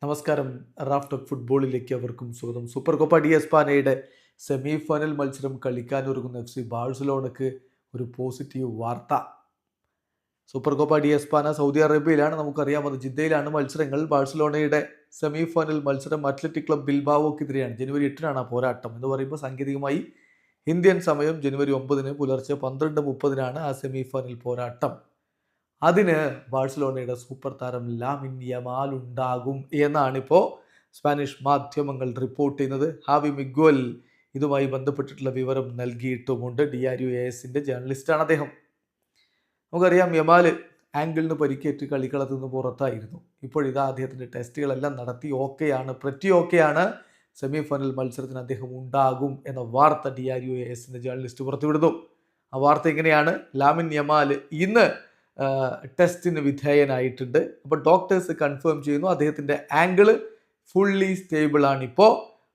നമസ്കാരം. Raf talk ഫുട്ബോളിലേക്ക് അവർക്കും സ്വാഗതം. സൂപ്പർ കോപ്പ ഡി എസ്പാനയുടെ സെമി ഫൈനൽ മത്സരം കളിക്കാനൊരുങ്ങുന്ന എഫ് സി ബാഴ്സലോണയ്ക്ക് ഒരു പോസിറ്റീവ് വാർത്ത. Super Copa de Espana Saudi അറേബ്യയിലാണ്, നമുക്കറിയാം. അത് ജിദ്ദയിലാണ് മത്സരങ്ങൾ. ബാഴ്സലോണയുടെ സെമി ഫൈനൽ മത്സരം അത്ലറ്റിക് ക്ലബ് ബിൽബാവോക്കെതിരെയാണ്. ജനുവരി 8 പോരാട്ടം എന്ന് പറയുമ്പോൾ സാങ്കേതികമായി ഇന്ത്യൻ സമയം ജനുവരി 9 പുലർച്ചെ 12:30 ആ സെമി ഫൈനൽ പോരാട്ടം. അതിന് ബാഴ്സലോണയുടെ സൂപ്പർ താരം ലാമിൻ യമാൽ ഉണ്ടാകും എന്നാണിപ്പോൾ സ്പാനിഷ് മാധ്യമങ്ങൾ റിപ്പോർട്ട് ചെയ്യുന്നത്. ഹാവി മിഗ്വൽ ഇതുമായി ബന്ധപ്പെട്ടിട്ടുള്ള വിവരം നൽകിയിട്ടുമുണ്ട്. ഡിയാരിയോ എസിൻ്റെ ജേർണലിസ്റ്റാണ് അദ്ദേഹം. നമുക്കറിയാം, യമാൽ ആംഗിളിന് പരിക്കേറ്റ് കളിക്കളത്തിൽ നിന്ന് പുറത്തായിരുന്നു. ഇപ്പോഴിതാ അദ്ദേഹത്തിൻ്റെ ടെസ്റ്റുകളെല്ലാം നടത്തി ഓക്കെയാണ്, പ്രറ്റി ഓക്കെയാണ്. സെമി ഫൈനൽ മത്സരത്തിന് അദ്ദേഹം ഉണ്ടാകും എന്ന വാർത്ത ഡിയാരിയോ എസിൻ്റെ ജേർണലിസ്റ്റ് പുറത്തുവിടുന്നു. ആ വാർത്ത ഇങ്ങനെയാണ്: ലാമിൻ യമാൽ ഇന്ന് ടെസ്റ്റിന് വിധേയനായിട്ടുണ്ട്. അപ്പോൾ ഡോക്ടേഴ്സ് കൺഫേം ചെയ്യുന്നു അദ്ദേഹത്തിൻ്റെ ആംഗിള് ഫുള്ളി സ്റ്റേബിൾ ആണ്. ഇപ്പോൾ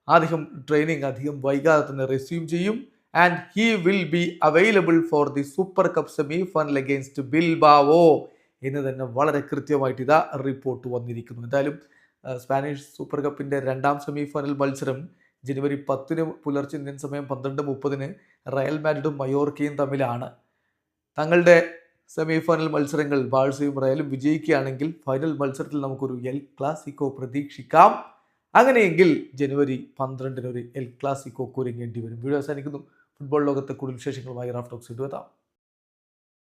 അദ്ദേഹം ട്രെയിനിങ് അധികം വൈകാതെ തന്നെ റെസ്യൂം ചെയ്യും. And he will be available for the super cup semi final against Bilbao എന്ന് തന്നെ വളരെ കൃത്യമായിട്ട് ഇതാ റിപ്പോർട്ട് വന്നിരിക്കുന്നു. എന്തായാലും സ്പാനിഷ് സൂപ്പർ കപ്പിൻ്റെ രണ്ടാം സെമി ഫൈനൽ മത്സരം ജനുവരി 10 പുലർച്ചെ ഇന്ത്യൻ സമയം 12:30 റയൽ മാഡ്രിഡും മയോർക്കയും തമ്മിലാണ്. തങ്ങളുടെ സെമി ഫൈനൽ മത്സരങ്ങൾ ബാഴ്സയും റയലും വിജയിക്കുകയാണെങ്കിൽ ഫൈനൽ മത്സരത്തിൽ നമുക്കൊരു എൽ ക്ലാസിക്കോ പ്രതീക്ഷിക്കാം. അങ്ങനെയെങ്കിൽ ജനുവരി 12 ഒരു എൽ ക്ലാസിക്കോ ഒരുങ്ങേണ്ടി വരും. വീഡിയോ അവസാനിക്കുന്നു. ഫുട്ബോൾ ലോകത്തെ കൂടുതൽ വിശേഷങ്ങളുമായി റാഫ് ടോക്സ് എത്താം.